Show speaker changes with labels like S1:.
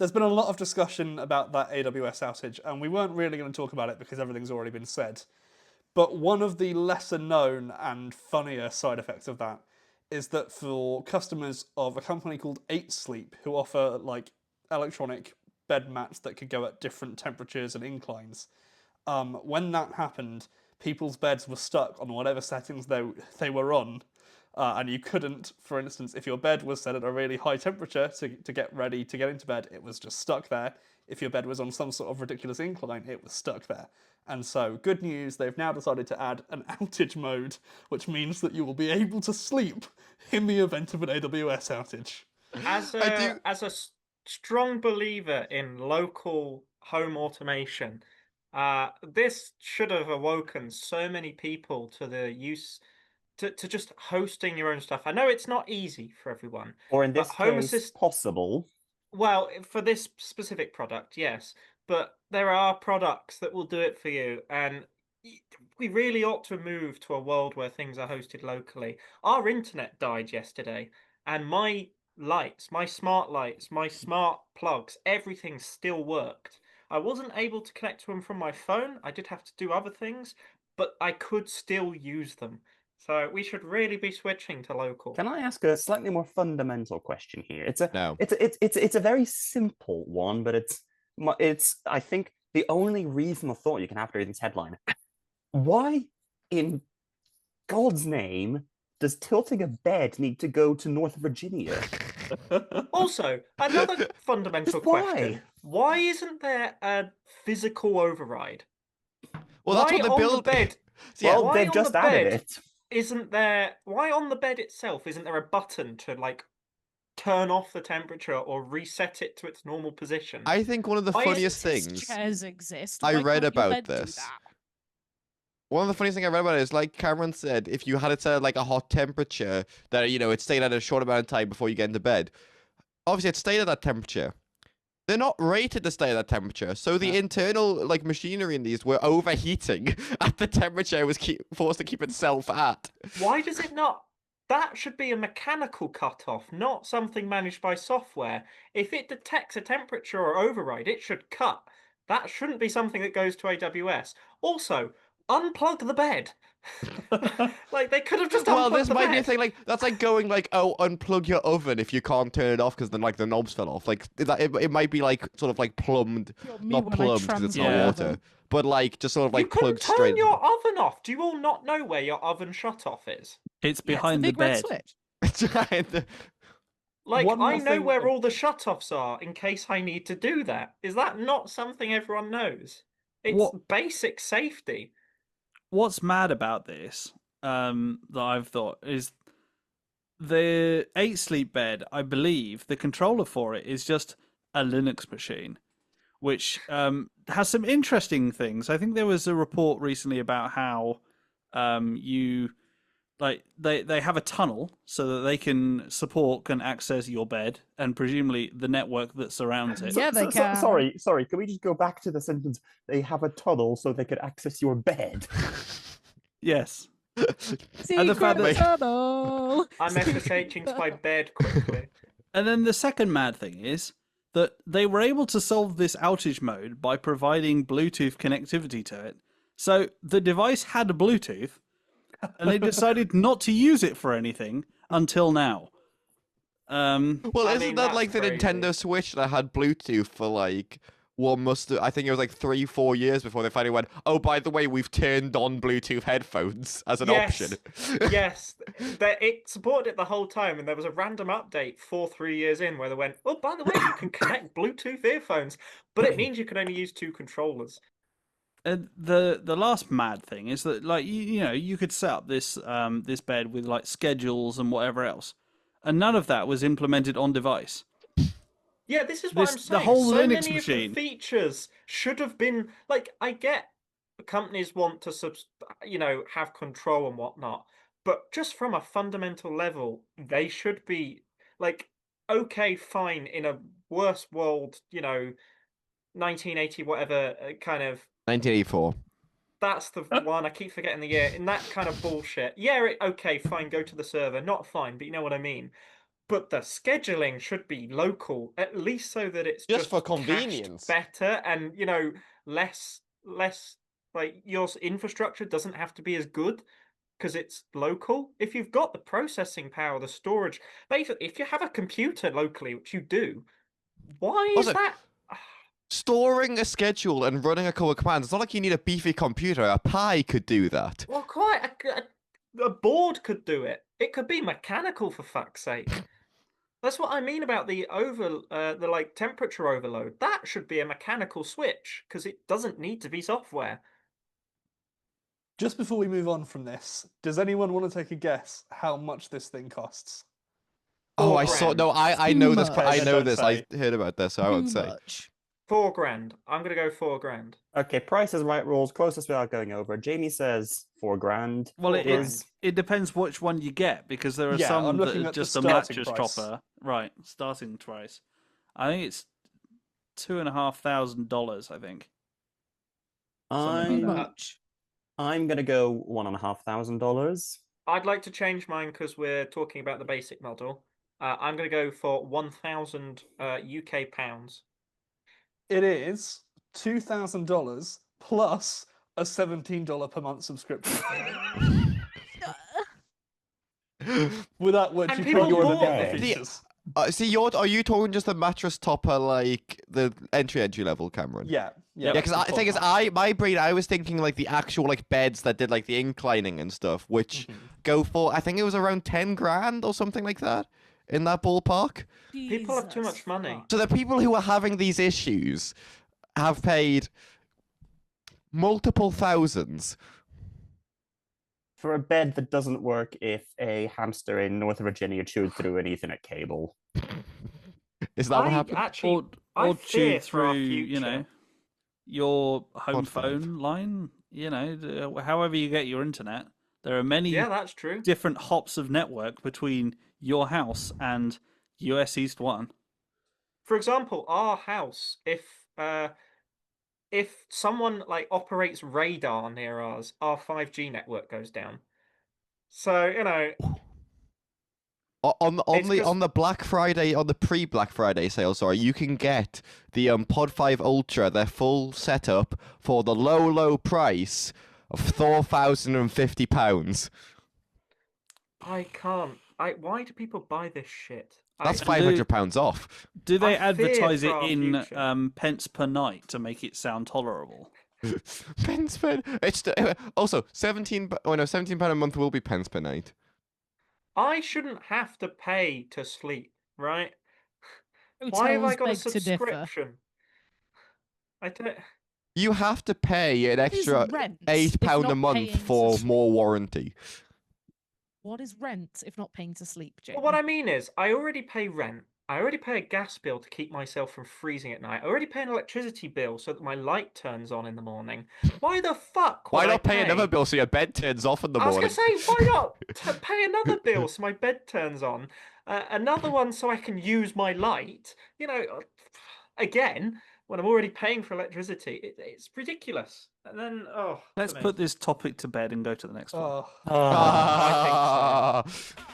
S1: there's been a lot of discussion about that AWS outage, and we weren't really going to talk about it because everything's already been said. But one of the lesser known and funnier side effects of that is that for customers of a company called 8 Sleep, who offer like electronic bed mats that could go at different temperatures and inclines, when that happened, people's beds were stuck on whatever settings they were on. And you couldn't, for instance, if your bed was set at a really high temperature to get ready to get into bed, it was just stuck there. If your bed was on some sort of ridiculous incline, it was stuck there. And so, good news, they've now decided to add an outage mode, which means that you will be able to sleep in the event of an AWS outage.
S2: I do.
S3: As a strong believer in local home automation, this should have awoken so many people to the use to just hosting your own stuff. I know it's not easy for everyone,
S2: Or in
S3: but
S2: this
S3: Home
S2: case,
S3: Assist.
S2: possible.
S3: Well, for this specific product, yes, but there are products that will do it for you, and we really ought to move to a world where things are hosted locally. Our internet died yesterday, and my lights, my smart plugs, everything still worked. I wasn't able to connect to them from my phone. I did have to do other things, but I could still use them. So we should really be switching to local.
S2: Can I ask a slightly more fundamental question here?
S1: No.
S2: It's a very simple one, but it's I think the only reasonable thought you can have to this headline. Why in God's name does tilting a bed need to go to North Virginia?
S3: Also, another fundamental
S2: Just why?
S3: question. Why isn't there a physical override?
S1: Well, that's
S3: Why
S1: what the
S3: on
S1: build.
S3: the bed?
S2: Well,
S3: why
S2: they've
S3: on
S2: just
S3: the
S2: added
S3: bed
S2: it.
S3: Isn't there? Why on the bed itself isn't there a button to like turn off the temperature or reset it to its normal position?
S1: I think one of the
S3: Why
S1: funniest
S3: is-
S1: things
S4: Chairs exist.
S1: I
S4: Why
S1: read
S4: can't your
S1: about
S4: bed do
S1: this.
S4: that?
S1: One of the funniest things I read about it is, like Cameron said, if you had it set at like a hot temperature, that it stayed at a short amount of time before you get into bed. Obviously, it stayed at that temperature. They're not rated to stay at that temperature, so the internal like machinery in these were overheating at the temperature it was forced to keep itself at.
S3: Why does it not? That should be a mechanical cutoff, not something managed by software. If it detects a temperature or override, it should cut. That shouldn't be something that goes to AWS. Also, unplug the bed. Like they could have just
S1: Well,
S3: unplugged
S1: this
S3: the
S1: might be a
S3: bed.
S1: thing like that's like going like, oh, unplug your oven if you can't turn it off because then like the knobs fell off. Like it might be like sort of like plumbed, not plumbed because it's not
S4: transport
S1: water,
S4: oven.
S1: but like just sort of
S3: You
S1: like
S3: couldn't
S1: plugged
S3: turn
S1: straight.
S3: your oven off. Do you all not know where your oven shut off is?
S5: It's
S4: Yeah,
S5: behind
S4: it's
S5: the
S4: big red
S5: bed.
S4: switch.
S3: Like,
S1: One more
S3: I know
S1: thing-
S3: where all the shut-offs are in case I need to do that. Is that not something everyone knows? It's
S5: What-
S3: basic safety.
S5: What's mad about this, that I've thought, is the 8 Sleep bed, I believe the controller for it is just a Linux machine, which has some interesting things. I think there was a report recently about how you like they have a tunnel so that they can access your bed and presumably the network that surrounds it.
S4: Yeah, they can.
S2: Sorry. Can we just go back to the sentence? They have a tunnel so they could access your bed.
S5: Yes.
S4: Secret
S5: the fact that-
S4: tunnel.
S3: I'm SSHing to my bed quickly.
S5: And then the second mad thing is that they were able to solve this outage mode by providing Bluetooth connectivity to it. So the device had Bluetooth, and they decided not to use it for anything until now.
S1: Well,
S3: I
S1: isn't
S3: mean,
S1: that
S3: that's
S1: like the
S3: crazy.
S1: Nintendo Switch that had Bluetooth for like I think it was like 3-4 years before they finally went, oh, by the way, we've turned on Bluetooth headphones as an option.
S3: Yes, it supported it the whole time, and there was a random update 3 years in where they went, oh, by the way, you can connect Bluetooth earphones, but it means you can only use 2 controllers.
S5: And the last mad thing is that like you could set up this this bed with like schedules and whatever else, and none of that was implemented on device.
S3: Yeah, this is what I'm
S5: The
S3: saying.
S5: whole
S3: So
S5: Linux
S3: many
S5: machine.
S3: of the features should have been like. I get companies want to have control and whatnot, but just from a fundamental level, they should be like, okay, fine, in a worse world, 1980 whatever kind of.
S1: 1984.
S3: That's the one I keep forgetting the year. In that kind of bullshit, yeah, okay, fine, go to the server. Not fine, but you know what I mean. but the scheduling should be local, at least so that it's
S6: Just for
S3: cached
S6: convenience.
S3: better, and less like your infrastructure doesn't have to be as good because it's local. If you've got the processing power, the storage, basically, if you have a computer locally, which you do, why is
S6: Also,
S3: that?
S6: Storing a schedule and running a couple of commands, it's not like you need a beefy computer. A Pi could do that.
S3: Well, quite a board could do it. It could be mechanical, for fuck's sake. That's what I mean about the temperature overload. That should be a mechanical switch because it doesn't need to be software.
S1: Just before we move on from this, does anyone want to take a guess how much this thing costs?
S6: Oh, I
S3: $4
S6: saw.
S3: grand.
S6: No, I
S4: Too
S6: know this.
S4: much.
S6: I
S2: Then
S6: know
S2: don't
S6: this.
S2: say.
S6: I heard about this, so I
S4: Too
S6: won't say.
S4: much.
S3: $4 grand. I'm gonna go $4 grand.
S2: Okay, Price is Right rules, closest without going over. Jamie says $4 grand.
S5: Well, it
S3: $4
S5: is. It depends which one you get because there are
S1: Yeah,
S5: some
S1: I'm
S5: that
S1: looking
S5: are
S1: at the
S5: just a
S1: starting
S5: mattress
S1: price.
S5: topper. Right, starting price. I think it's $2,500. I think. Something
S4: Too
S5: like
S2: I'm
S5: that.
S4: much.
S2: I'm gonna go $1,500.
S3: I'd like to change mine because we're talking about the basic model. I'm gonna go for 1,000 UK pounds.
S1: It is $2,000 plus a $17 per month subscription. Without which
S3: And
S1: you
S3: people
S1: can't get
S3: bought
S1: any of the
S3: this.
S1: features.
S6: See, are you talking just the mattress topper, like the entry level, Cameron?
S1: Yeah,
S5: Yeah,
S6: Yeah, because
S1: that's
S6: the thing is, my brain, I was thinking like the actual like beds that did like the inclining and stuff, which go for, I think it was around 10 grand or something like that, in that ballpark.
S3: People have too
S4: Jesus
S3: much money.
S4: fuck.
S6: So the people who are having these issues have paid multiple thousands.
S2: For a bed that doesn't work if a hamster in North Virginia chewed through an Ethernet cable.
S6: Is that what
S3: I
S6: happened?
S3: actually,
S5: Or
S3: I fear
S5: chew
S3: for our
S5: through,
S3: future.
S5: your home
S6: Pod five.
S5: phone line. However you get your internet. There are many
S3: Yeah, that's true.
S5: different hops of network between your house and US East 1.
S3: For example, our house, if someone like operates radar near ours, our 5G network goes down. So,
S6: On
S3: It's 'cause-
S6: the Black Friday, on the pre-Black Friday sale, sorry, you can get the Pod 5 Ultra, their full setup, for the low price of £4,050.
S3: I can't. Why do people buy this shit?
S6: That's
S5: And
S6: £500 off.
S5: Do they
S3: I fear
S5: advertise
S3: for
S5: it
S3: our
S5: in
S3: future.
S5: pence per night to make it sound tolerable?
S6: Pence per. It's also £17. Oh no, £17 a month will be pence per night.
S3: I shouldn't have to pay to sleep, right?
S4: Hotels
S3: Why have I got a
S4: beg to differ.
S3: subscription? I don't.
S6: You have to pay an
S4: What is
S6: extra
S4: rent
S6: £8
S4: if
S6: a
S4: not
S6: month
S4: paying to
S6: for
S4: sleep?
S6: more warranty.
S4: What is rent if not paying to sleep, Jamie?
S3: Well, what I mean is, I already pay rent. I already pay a gas bill to keep myself from freezing at night. I already pay an electricity bill so that my light turns on in the morning. Why the fuck
S6: Why
S3: would I
S6: not pay another bill so your bed turns off in the
S3: I was
S6: morning?
S3: gonna say, why not pay another bill so my bed turns on, another one so I can use my light? Again, when I'm already paying for electricity, it's ridiculous. And then,
S5: Let's put this topic to bed and go to the next one.
S1: Oh.
S3: I think so.
S6: Ah.